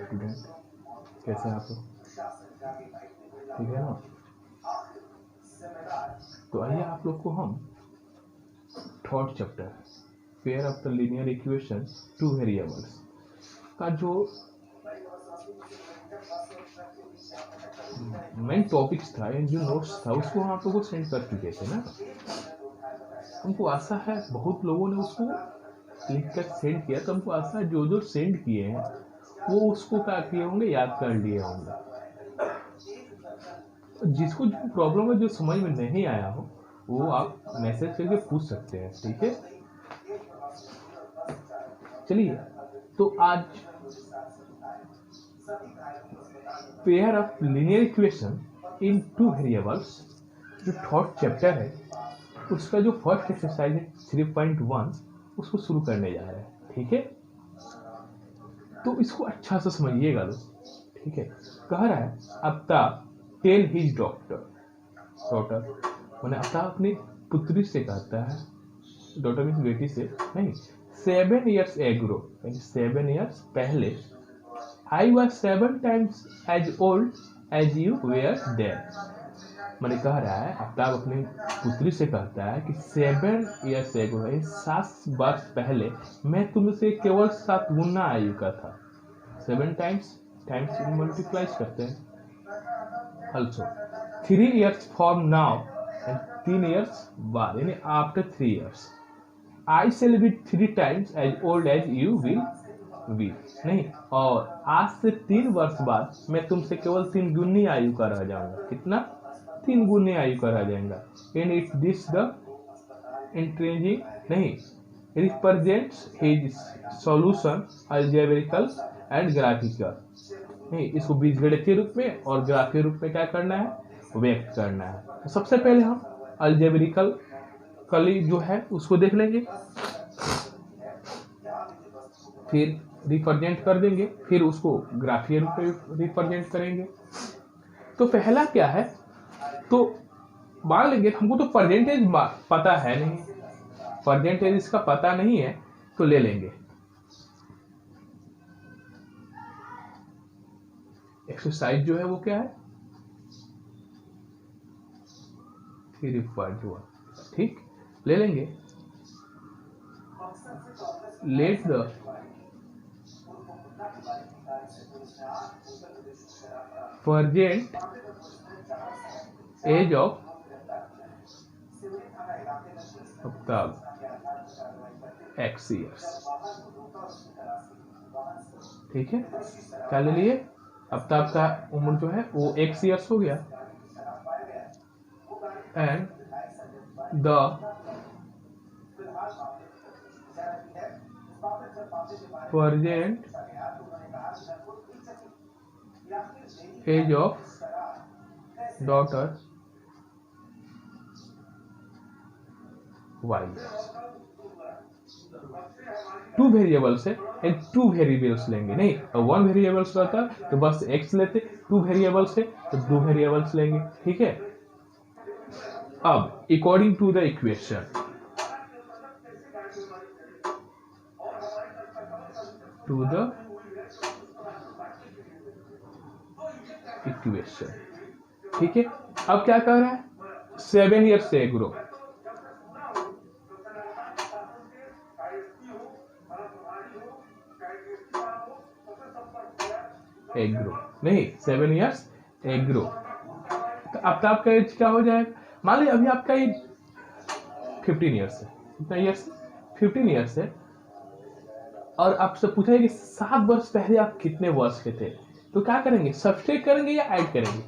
Student, कैसे हैं आप लोग? ठीक है ना? तो आइए आप लोग को हम third chapter pair of the linear equation two variables का जो मेन टॉपिक्स था, जो नोट्स था, उसको हम आप लोगों को सेंड कर चुके थे ना। हमको आशा है बहुत लोगों ने उसको लिख कर सेंड किया, तो हमको आशा है जो जो सेंड किए हैं वो उसको क्या किए होंगे, याद कर लिए होंगे। जिसको जो प्रॉब्लम है, जो समझ में नहीं आया हो, वो आप मैसेज करके पूछ सकते हैं, ठीक है? चलिए, तो आज pair of linear equation in two variables जो थर्ड चैप्टर है, उसका जो फर्स्ट एक्सरसाइज है 3.1 उसको शुरू करने जा रहे हैं, ठीक है? तो इसको अच्छा से समझिएगा लोग, ठीक है? कह रहा है आफ्ताब टेल हिज डॉटर मैंने आफ्ताब अपनी पुत्री से कहता है, डॉटर मीन्स बेटी से नहीं, 7 years ago, 7 years पहले, I was 7 times as old as you were then. मैंने कह रहा है आफ्ताब अपनी पुत्री से कहता है कि 7 years ago, 7 वर्ष पहले मैं तुमसे केवल 7 गुना आयु का था। 7 times मल्टीप्लाइज करते हैं। Also 3 years from now and 3 years बाद, यानी after 3 years I shall be 3 times as old as you will be. नहीं, और आज से 3 वर्ष बाद मैं तुमसे केवल 3 गुनी आयु का रह जाऊंगा। कितना? 3 गुनी आयु का रह जाएगा। एंड इट दिस द इंट्रेंजिंग नहीं represents his solution algebraical and graphical. नहीं, इसको बीजगणितीय रूप में और ग्राफीय रूप में क्या करना है, व्यक्त करना है। तो सबसे पहले हम अलजेब्रिकल कली जो है उसको देख लेंगे, फिर रिप्रेजेंट कर देंगे, फिर उसको ग्राफीय रूप में रिप्रेजेंट करेंगे। तो पहला क्या है, तो मान लेंगे हमको तो परसेंटेज पता है नहीं, परसेंटेज इसका पता नहीं है, तो ले लेंगे एक्सरसाइज जो है वो क्या है 3.1, ठीक, ले लेंगे। Let the present age of Aftab X years, ठीक है? क्या ले लिए? आफ्ताब का उम्र जो है वो X years हो गया, and the present age of daughter Y years। 2 variables है, 2 वेरिएबल्स लेंगे, नहीं 1 वेरिएबल्स रहता तो बस x लेते, 2 वेरिएबल्स है तो 2 वेरिएबल्स लेंगे, ठीक है? अब अकॉर्डिंग टू द इक्वेशन, ठीक है? अब क्या कर रहा है, 7 years ago, नहीं 7 years ago, तो अब तो आपका एज क्या हो जाएगा, मान लीजिए अभी आपका एज 15 years है, कितना ईयर्स? 15 years है, और आपसे पूछा है कि 7 वर्ष पहले आप कितने वर्ष के थे, तो क्या करेंगे, सब्सट्रैक्ट करेंगे या ऐड करेंगे?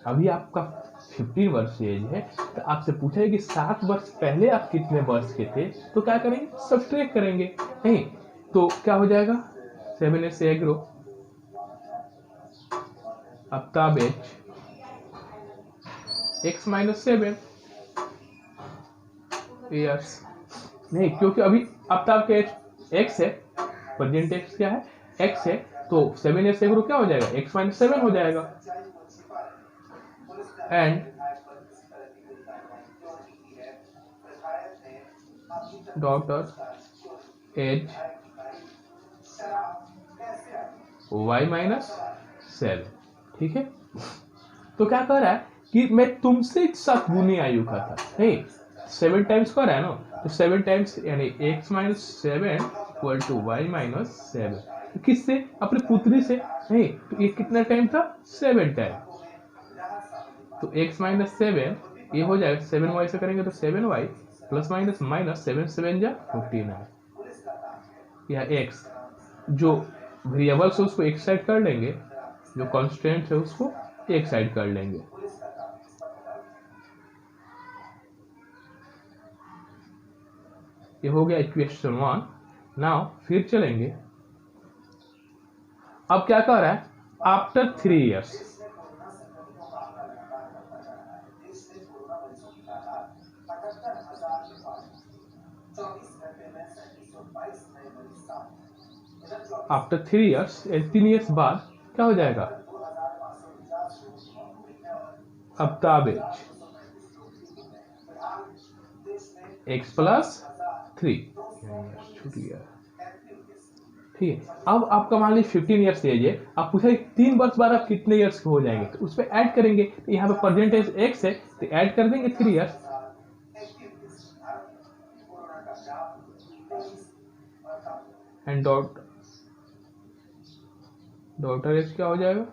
अभी आपका 15 वर्ष एज है, तो आपसे पूछा है कि 7 वर्ष पहले आप कितने वर्ष के थे, तो क्या करेंगे, सब्सट्रैक्ट करेंगे, नहीं तो क्या हो जाएगा 7 years ago Aftab age x - 7 years, नहीं क्योंकि अभी आफ्ताब का एज x है, प्रेजेंट एक्स क्या है, x है, तो 7 years ago क्या हो जाएगा, x - 7 हो जाएगा, and daughter age y minus 7। ठीक है, तो क्या कर रहा है कि मैं तुमसे 7 गुनी आयु का था, नहीं 7 टाइम्स कर रहा है ना, तो 7 टाइम्स यानी x minus 7 equal to Y minus 7। किससे? अपनी पुत्री से। नहीं तो ये कितना टाइम था? 7 टाइम। तो x माइनस 7 ये हो जाएगा 7y से करेंगे तो 7y प्लस माइनस माइनस 7 7 जा 49। या x जो वेरिएबल्स है उसको एक साइड कर लेंगे, जो कांस्टेंट है उसको एक साइड कर लेंगे। ये हो गया इक्वेशन 1। नाउ फिर चलेंगे, अब क्या कह रहा है? After 3 years, after 3 years 3 years बाद क्या हो जाएगा? Aftab age x plus 3। छूट गया। ठीक है, अब आपका मान लीजिए 15 ईयर्स एज है, आप पूछे 3 वर्ष बाद आप कितने ईयर्स के हो जाएंगे, तो उस पर ऐड करेंगे। तो यहाँ पे परसेंटेज x है तो ऐड कर देंगे 3 ईयर्स। एंड डॉटर एज क्या हो जाएगा?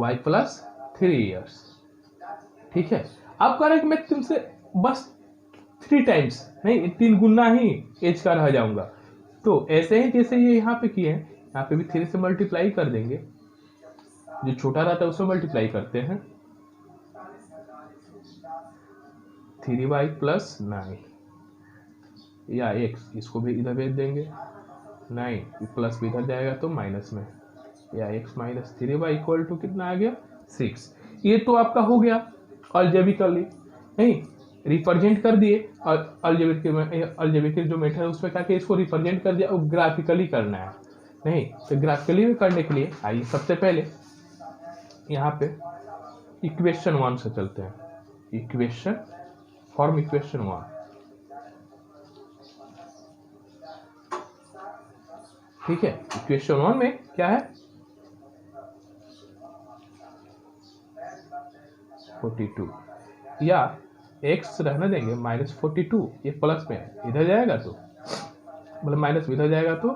y plus 3 years. ठीक है, अब कह रहे हैं कि मैं तुमसे बस 3 टाइम्स नहीं 3 गुना ही एज का रह जाऊंगा। तो ऐसे ही जैसे ये यहाँ पे किए हैं, यहाँ पे भी 3 से मल्टीप्लाई कर देंगे, जो छोटा रहता है उससे मल्टीप्लाई करते हैं। 3y प्लस 9 या x, इसको भी इधर भेज देंगे, 9 प्लस भी इधर जाएगा तो माइनस में, या x minus 3y equal to कितना आ गया? 6। ये तो आपका हो गया अलजेब्रिकली, नहीं रिप्रेजेंट कर दिए। और अलजेब्रिक जो मेथड है उसमें क्या कि इसको रिप्रेजेंट कर दिया, और ग्राफिकली करना है। नहीं तो ग्राफिकली में करने के लिए आइए सबसे पहले यहाँ पे इक्वेशन 1 से चलते हैं। इक्वेशन 1। ठीक है, इक्वेशन 1 में क्या है? 42 या x रहने देंगे -42, ये प्लस में इधर जाएगा तो मतलब माइनस इधर जाएगा तो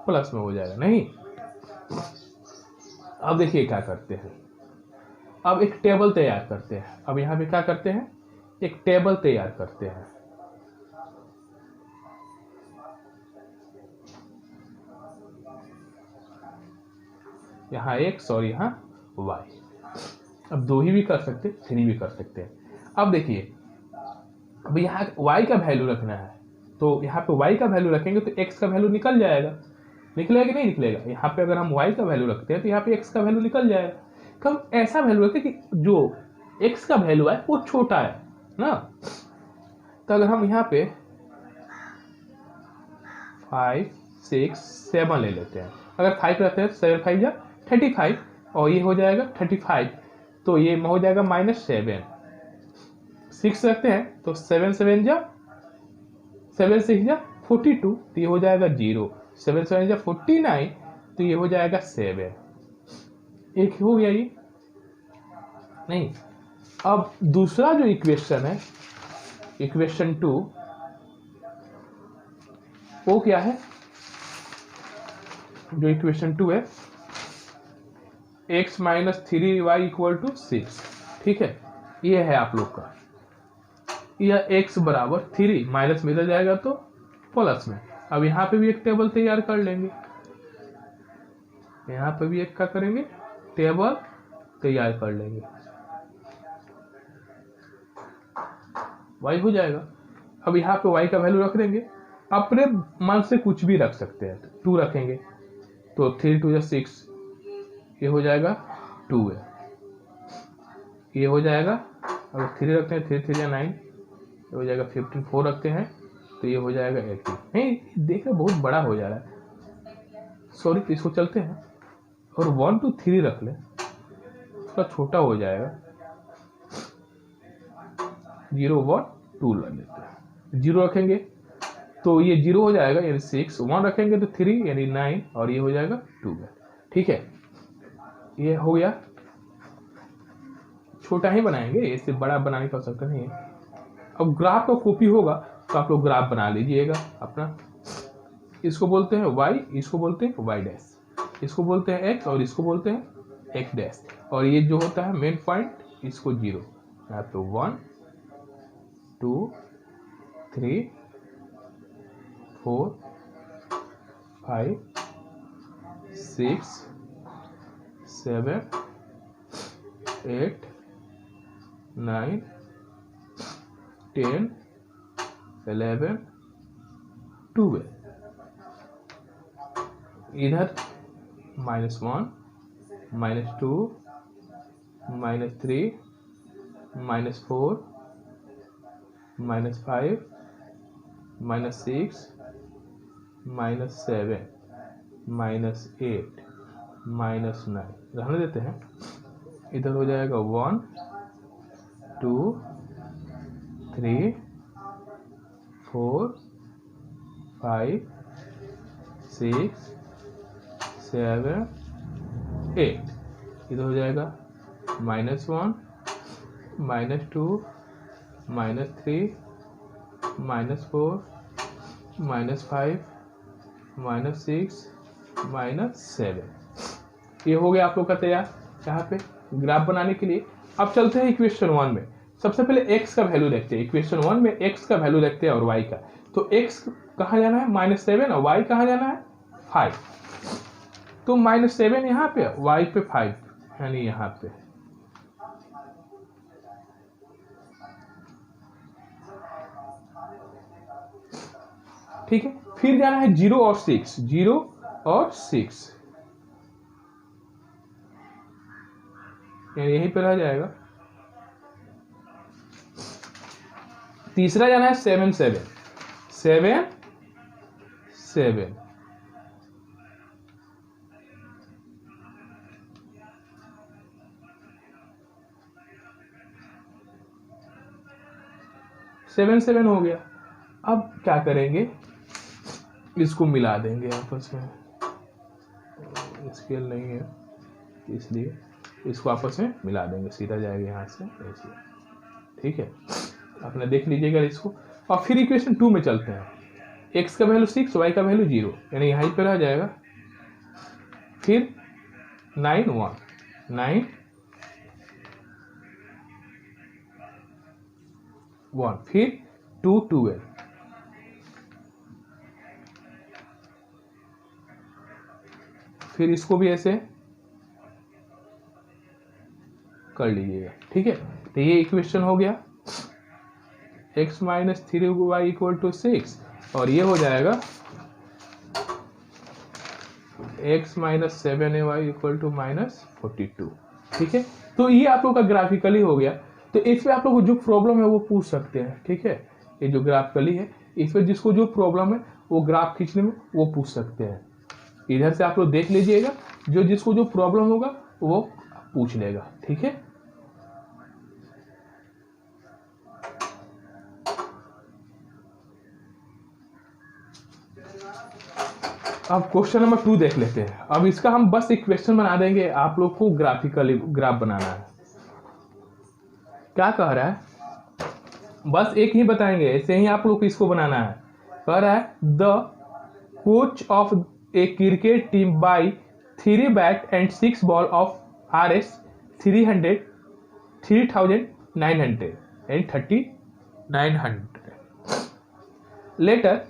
प्लस में हो जाएगा। नहीं, अब देखिए क्या करते हैं, अब एक टेबल तैयार करते हैं। अब यहाँ पे क्या करते हैं? एक टेबल तैयार करते हैं। यहाँ x और यहाँ y। अब 2 ही भी कर सकते, 3 भी कर सकते हैं। अब देखिए, अब यहाँ y का वैल्यू रखना है, तो यहाँ पे y का वैल्यू रखेंगे तो x का वैल्यू निकल जाएगा। निकलेगा कि नहीं निकलेगा? यहाँ पे अगर हम y का वैल्यू रखते हैं तो यहाँ पे x का वैल्यू निकल जाएगा। कब ऐसा वैल्यू रखें कि जो x का वैल्यू है वो छोटा है ना। तो अगर हम यहाँ पे 5 6 7 ले लेते हैं, अगर 5 रहते हैं 7 5 जा 35, और ये हो जाएगा 35, तो ये हो जाएगा -7। 6 रखते हैं तो 7 7 जा 7 6 जा 42, तो ये हो जाएगा 0। 7 7 जा 49, तो ये हो जाएगा 7। एक हो गया ये। नहीं, अब दूसरा जो इक्वेशन है, इक्वेशन 2, वो क्या है? जो इक्वेशन 2 है x minus 3y equal to 6। ठीक है, ये है आप लोग का। यह x बराबर 3 माइनस में इधर जाएगा तो प्लस में। अब यहाँ पे भी एक टेबल तैयार कर लेंगे, यहाँ पे भी एक क्या करेंगे? टेबल तैयार कर लेंगे। y हो जाएगा। अब यहाँ पे y का वैल्यू रख देंगे, अपने मन से कुछ भी रख सकते हैं। 2 रखेंगे तो 3 2 6, ये हो जाएगा 2 है, ये हो जाएगा। अगर 3 रखते हैं 3 3 9, ये हो जाएगा 15। 4 रखते हैं तो ये हो जाएगा 18। नहीं देखिए बहुत बड़ा हो जा रहा है, सॉरी। तो इसको चलते हैं और 1 2 3 रख ले, थोड़ा छोटा हो जाएगा। 0 1 2 रख लेते हैं। 0 रखेंगे तो ये 0 हो जाएगा यानी 6, 1 रखेंगे तो 3 यानी 9 और ये हो जाएगा 12। ठीक है, ये हो गया। छोटा ही बनाएंगे, इससे बड़ा बनाने की आवश्यकता नहीं है। अब ग्राफ का कॉपी होगा तो आप लोग ग्राफ बना लीजिएगा अपना। इसको बोलते हैं y, इसको बोलते हैं y डैश, इसको बोलते हैं x और इसको बोलते हैं x डैश। और ये जो होता है मेन पॉइंट, इसको 0, यहाँ पे 1 2 3 4 5 6 7 8 9 10 11 12। इधर -1 -2 -3 -4 -5 -6 -7 -8 -9 रहने देते हैं। इधर हो जाएगा 1 2 3 4 5 6 7 8। इधर हो जाएगा -1 -2 -3 -4 -5 -6 -7। ये हो गया आप लोग का तैयार यहाँ पे ग्राफ बनाने के लिए। अब चलते हैं इक्वेशन 1 में। सबसे पहले x का वैल्यू देखते हैं। इक्वेशन 1 में x का वैल्यू देखते हैं और y का। तो x कहाँ जाना है -7 और y कहाँ जाना है 5। तो -7 यहाँ पे, y पे 5 यानी यहाँ पे। ठीक है, फिर जाना है 0 और 6, 0 और 6 यानी यहीं पे रह जाएगा। तीसरा जाना है 7 7 7 7 7 7 हो गया। अब क्या करेंगे, इसको मिला देंगे आपस में। स्केल नहीं है इसलिए इसको आपस में मिला देंगे, सीधा जाएगा यहाँ से ऐसे। ठीक है, आपने देख लीजिएगा इसको। और फिर इक्वेशन 2 में चलते हैं। x का वैल्यू 6, y का वैल्यू 0 यानी यहीं पे रह जाएगा। फिर 9 1 9 1 फिर 2 12 फिर इसको भी ऐसे कर लीजिएगा। ठीक है, तो ये इक्वेशन हो गया x - 3y = 6 और ये हो जाएगा x - 7ay = -42। ठीक है, तो ये आप लोग का ग्राफिकली हो गया। तो इस पे आप लोग को जो प्रॉब्लम है वो पूछ सकते हैं। ठीक है, ये जो ग्राफिकली है इस पे जिसको जो प्रॉब्लम है वो ग्राफ खींचने में वो पूछ सकते हैं। इधर से आप लोग देख लीजिएगा, जो जिसको जो प्रॉब्लम होगा वो पूछ लेगा। ठीक है, अब क्वेश्चन नंबर 2 देख लेते हैं। अब इसका हम बस एक क्वेश्चन बना देंगे, आप लोग को ग्राफिकली ग्राफ बनाना है। क्या कह रहा है, बस एक ही बताएंगे, ऐसे ही आप लोग को इसको बनाना है। कह रहा है the coach of A cricket team by 3 bat and 6 ball of RS 300 3900 and 3900 later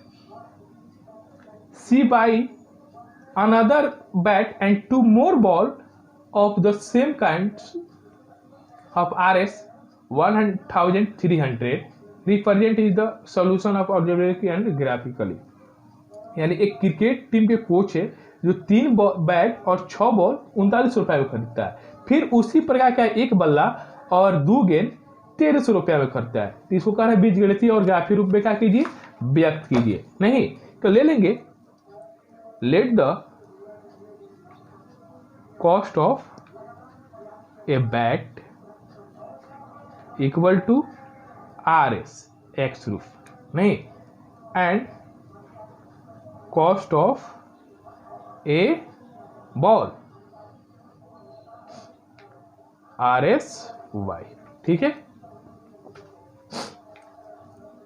she buy another bat and 2 more ball of the same kind of RS 1300 represent is the solution of algebraically and graphically। यानी एक cricket team के coach है जो 3 bat और 6 ball 39 रुपए में खरीदता है। फिर उसी प्रकार का एक बल्ला और 2 गेंद 1300 रुपया में खरीदता है। तो इसको कह रहा है बीजगणितीय और ग्राफीय रूप में क्या कीजिए, व्यक्त कीजिए। नहीं तो ले लेंगे let the cost of a bat equal to RS X रूप नहीं and cost of a ball RSY, ठीक है,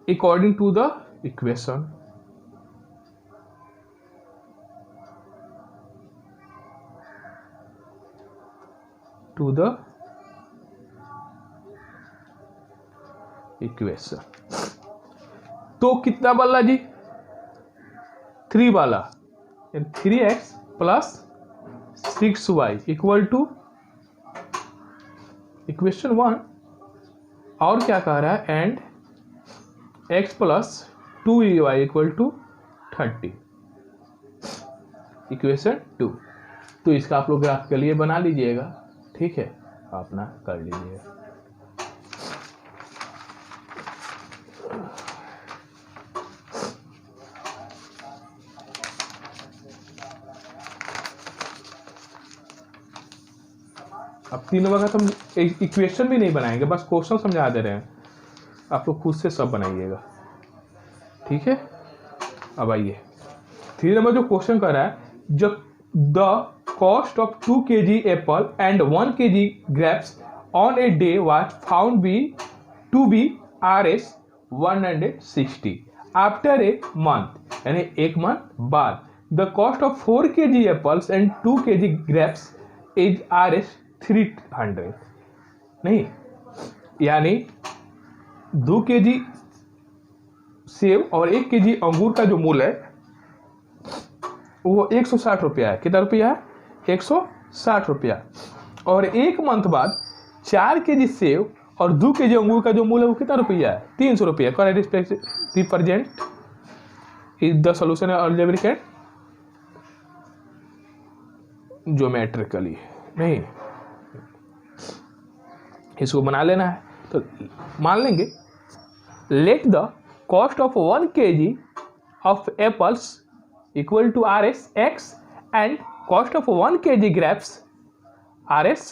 अकॉर्डिंग टू द इक्वेशन तो कितना वाला जी 3 वाला 3x plus 6y equal two equation 1 और क्या कह रहा है and x plus 2y equal to 30 equation 2। तो इसका आप लोग ग्राफ के लिए बना लीजिएगा, ठीक है, अपना कर लीजिएगा। अब 3 नंबर का तो हम इक्वेशन भी नहीं बनाएंगे, बस क्वेश्चन समझा दे रहे हैं, आप लोग खुद से सब बनाइएगा, ठीक है। अब आइए 3 नंबर जो क्वेश्चन कर रहा है, जब the cost of 2 kg apple and 1 kg grapes on a day was found to be Rs 160 after a month, यानी एक मंथ बाद the cost of 4 kg apples and 2 kg grapes is Rs 300, नहीं, यानी 2 kg सेब और 1 kg अंगूर का जो मूल्य है वो 160 रुपया है। कितना रुपया है? 160 रुपया। और एक मंथ बाद 4 kg सेब और 2 kg अंगूर का जो मूल्य है वो कितना रुपया है? 300 रुपया। Correct represent is the solution algebraic and geometrically, नहीं, इसको बना लेना है। तो मान लेंगे let the cost of 1 kg of apples equal to Rs x and cost of 1 kg grapes Rs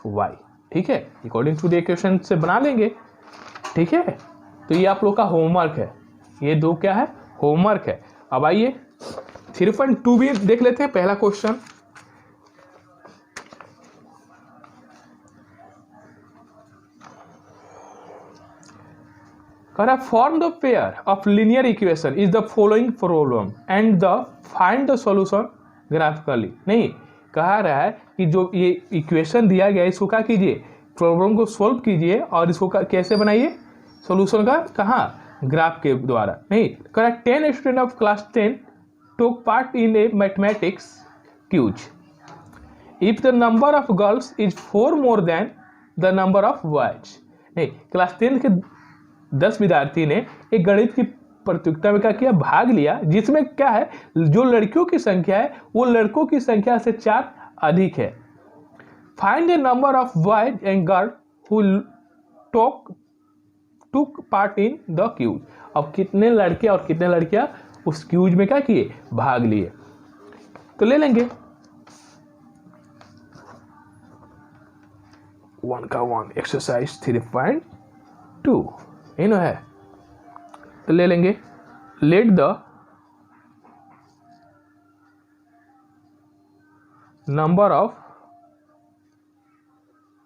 y, ठीक है, अकॉर्डिंग टू द इक्वेशन से बना लेंगे, ठीक है। तो ये आप लोग का होमवर्क है, ये दो क्या है? होमवर्क है। अब आइए 3.2 भी देख लेते हैं। पहला question form the pair of linear equation is the following problem and the find the solution graphically. नहीं, कहा रहा है कि जो ये इक्वेशन दिया गया है इसको क्या कीजिए, प्रॉब्लम को सॉल्व कीजिए और इसको कैसे बनाइए, सॉल्यूशन का कहाँ, ग्राफ के द्वारा। नहीं, correct 10 student of class 10 took part in a mathematics quiz. If the number of girls is 4 more than the number of boys. नहीं, क्लास 10 के 10 विद्यार्थी ने एक गणित की प्रतियोगिता में क्या किया, भाग लिया, जिसमें क्या है, जो लड़कियों की संख्या है वो लड़कों की संख्या से 4 अधिक है। Find the number of boys and girl who took part in the quiz. अब कितने लड़के और कितने लड़कियां उस क्यूज में क्या किए, भाग लिए। तो ले लेंगे 1 का 1 एक्सरसाइज 3.2 इन है। तो ले लेंगे let the number of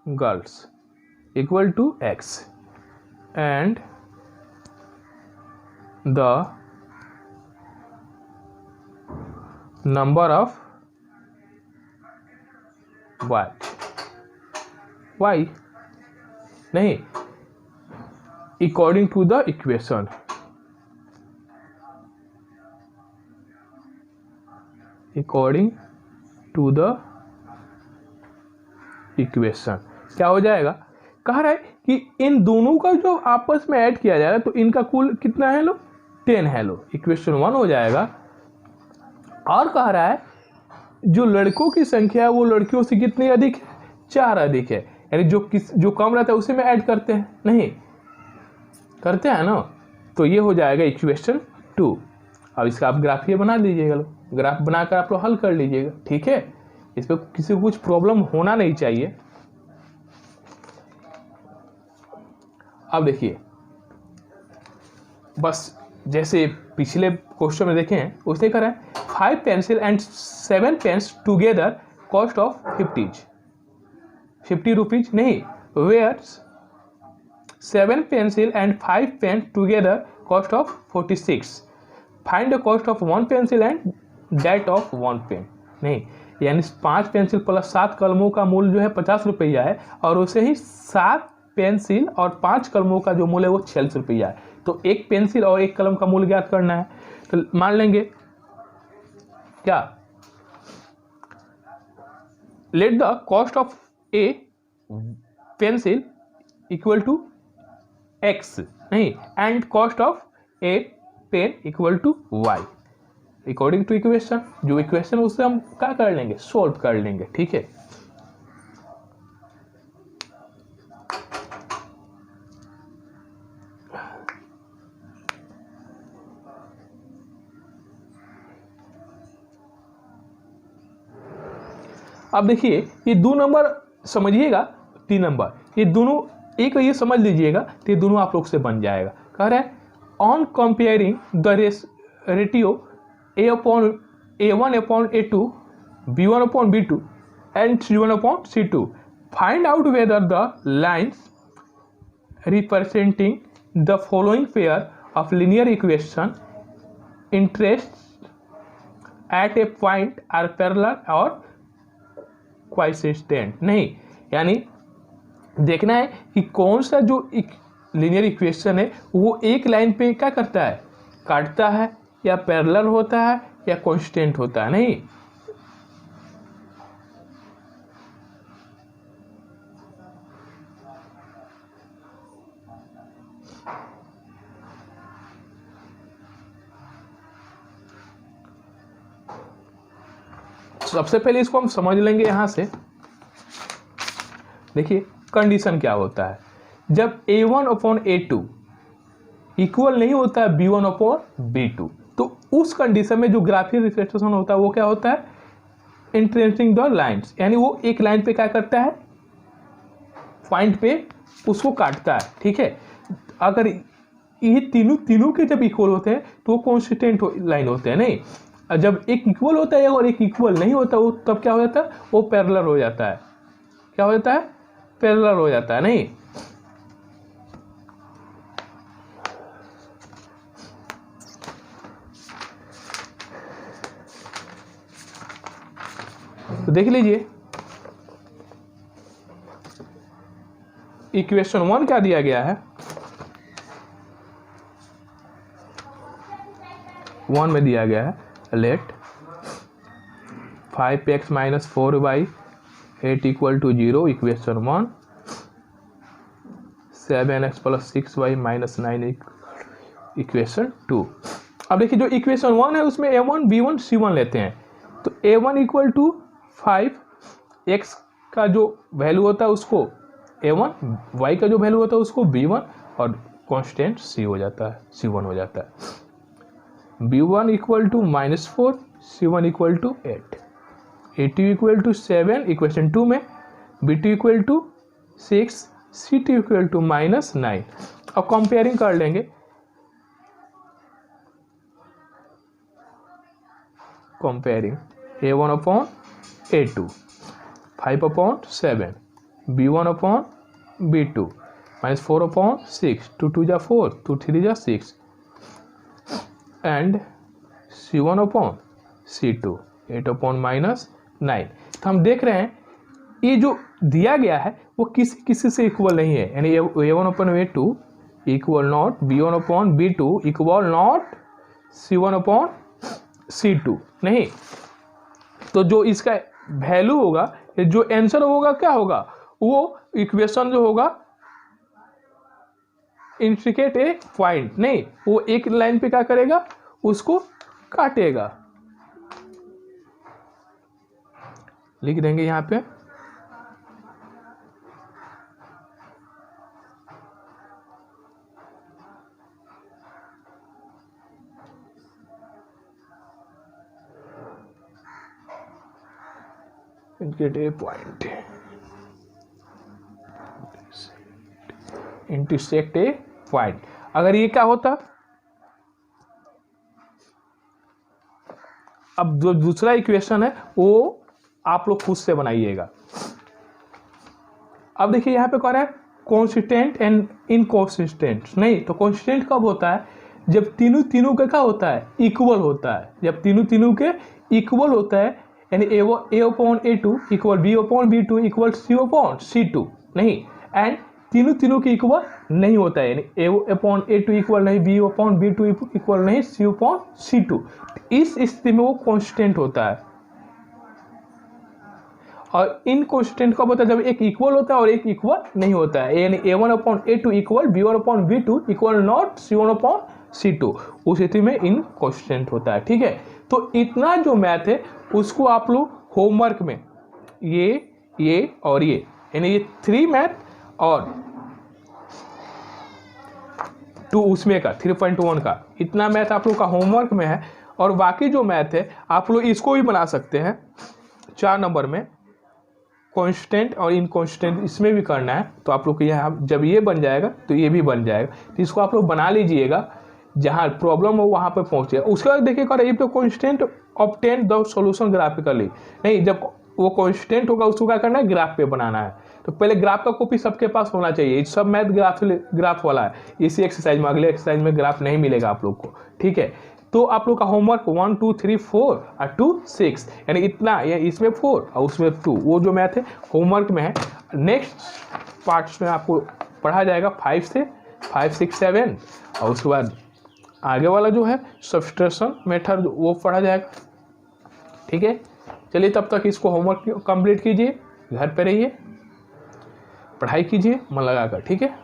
girls equal to x and the number of y नहीं, according to the equation, according to the equation क्या हो जाएगा, कह रहा है कि इन दोनों का जो आपस में ऐड किया जाएगा तो इनका कुल कितना है लो, 10 है लो, इक्वेशन 1 हो जाएगा। और कह रहा है जो लड़कों की संख्या है वो लड़कियों से कितनी अधिक है, 4 अधिक है, यानी जो कम रहता है उसे में ऐड करते हैं, नहीं करते हैं ना। तो ये हो जाएगा इक्वेशन 2। अब इसका आप ग्राफ ये बना लीजिएगा, लो ग्राफ बनाकर आप लोग हल कर लीजिएगा, ठीक है। इस पर किसी को कुछ प्रॉब्लम होना नहीं चाहिए। अब देखिए बस जैसे पिछले क्वेश्चन में देखे हैं उसने कहा है 5 pencil and 7 pens together cost of 50 rupees नहीं, where 7 pencil and 5 pen together cost of 46, find the cost of 1 pencil and that of 1 pen नहीं, यानी 5 पेंसिल प्लस 7 कलमों का मूल्य जो है 50 रुपया है और उसे ही 7 पेंसिल और 5 कलमों का जो मूल्य है वो 46 रुपया है। तो एक पेंसिल और एक कलम का मूल्य ज्ञात करना है, तो मान लेंगे क्या, let the cost of a pencil equal to x नहीं and cost of a pen equal to y according to equation. जो इक्वेशन उससे हम क्या कर लेंगे, सोल्व कर लेंगे। ठीक है, अब देखिए ये 2 नंबर समझिएगा, 3 नंबर ये दोनों एक ये समझ लीजिएगा, तो ये दोनों आप लोग से बन जाएगा। कह रहा है on comparing the ratio A1 upon A2, B1 upon B2 and C1 upon C2, find out whether the lines representing the following pair of linear equation interests at a point are parallel or coincident नहीं, यानी देखना है कि कौन सा जो linear equation है वो एक लाइन पे क्या करता है, काटता है या पैरेलल होता है या कांस्टेंट होता है। नहीं, सबसे पहले इसको हम समझ लेंगे यहां से। देखिए कंडीशन क्या होता है, जब A1 अपॉन A2 इक्वल नहीं होता है B1 अपॉन B2, तो उस कंडीशन में जो ग्राफिक रिप्रेजेंटेशन होता है वो क्या होता है, इंटरेस्टिंग द लाइंस, यानी वो एक लाइन पे क्या करता है, पॉइंट पे उसको काटता है। ठीक है, अगर ये तीनों के जब इक्वल होते हैं तो वो कॉन्स्टेंट लाइन होते हैं। नहीं, जब एक इक्वल होता है और एक इक्वल नहीं होता वो तब क्या हो जाता है, वो पैरेलल हो जाता है। क्या हो जाता है, पैरेलल हो जाता है। नहीं, तो देख लीजिए इक्वेशन 1 क्या दिया गया है, 1 में दिया गया है let 5x - 4y8 equal to 0, equation 1 7x + 6y - 9 equation 2। अब देखिए जो इक्वेशन 1 है उसमें A1 B1 C1 लेते हैं, तो A1 इक्वल टू 5x का जो वैल्यू होता है उसको A1, y का जो वैल्यू होता है उसको B1 और कांस्टेंट C हो जाता है, C1 हो जाता है। B1 equal to -4, C1 equal to 8, A2 equal to 7 equation 2 में, B2 equal to 6, C2 equal to -9। अब कंपेयरिंग कर लेंगे, comparing A1 upon A2 5 upon 7, B1 upon B2 -4 upon 6, 2 2 जा 4, 2 3 जा 6 and C1 upon C2 8 upon -9। तो हम देख रहे हैं ये जो दिया गया है वो किसी से इक्वल नहीं है, यानी A1 upon A2 equal not B1 upon B2 equal not C1 upon C2 नहीं। तो जो इसका वैल्यू होगा, जो आंसर होगा क्या होगा, वो इक्वेशन जो होगा इंट्रिकेट ए पॉइंट नहीं, वो एक लाइन पे क्या करेगा, उसको काटेगा। लिख देंगे यहां पे इंट्रिकेट ए पॉइंट, इंटरसेक्ट ए पॉइंट। अगर ये क्या होता, अब जो दूसरा इक्वेशन है वो आप लोग खुद से बनाइएगा। अब देखिए यहाँ पे कह रहा है कॉन्सिस्टेंट एंड इनकॉन्सिस्टेंट, नहीं तो कॉन्सिस्टेंट कब होता है, जब तीनों तीनों का क्या होता है, इक्वल होता है। जब तीनों तीनों के इक्वल होता है, यानी A upon A2 equal B upon B2 equal C upon C2, नहीं, एंड तीनों तीनों के इक्वल नहीं होता है, यानी A अपॉन A2 इक्वल नहीं, B अपॉन B2 इक्वल नहीं, C अपॉन C2, इस स्थिति में वो कॉन्स्टेंट होता है। और इनकॉन्स्टेंट कब होता है, जब एक इक्वल होता है और एक इक्वल नहीं होता है, यानी A1 upon A2 equal B1 upon B2 equal not C1 upon C2, उस स्थिति में इनकॉन्स्टेंट होता है। ठीक है, तो इतना जो मैथ है उसको आप लोग होमवर्क में ये और ये, यानी ये 3 मैथ और 2 उसमें का 3.1 का, इतना मैथ आप लोग का होमवर्क में है। और बाकी जो मैथ है आप लोग इसको भी बना सकते हैं 4 नंबर में, कांस्टेंट और इनकांस्टेंट इसमें भी करना है, तो आप लोग के यहाँ जब ये बन जाएगा तो ये भी बन जाएगा, तो इसको आप लोग बना लीजिएगा, जहाँ प्रॉब्लम हो वहाँ पर पहुँचेगा। उसके बाद देखिए कर if the constant obtain the solution graphically, नहीं, जब वो कांस्टेंट होगा उसको क्या करना है, ग्राफ पे बनाना है। तो पहले ग्राफ का कॉपी सबके पास होना चाहिए, सब मैथ ग्राफ वाला है, इसी एक्सरसाइज में, अगले एक्सरसाइज में ग्राफ नहीं मिलेगा आप लोग को। ठीक है, तो आप लोग का होमवर्क 1 2 3 4 और 2 6, यानी इतना, या इसमें 4 और उसमें 2, वो जो मैथ है होमवर्क में है। नेक्स्ट पार्ट्स में आपको पढ़ा जाएगा 5 से 5 6 7, और उसके बाद आगे वाला जो है सब्स्ट्रैक्शन मेथड वो पढ़ा जाएगा। ठीक है, चलिए तब तक इसको होमवर्क कंप्लीट कीजिए, घर पे रहिए, पढ़ाई कीजिए मन लगाकर। ठीक है।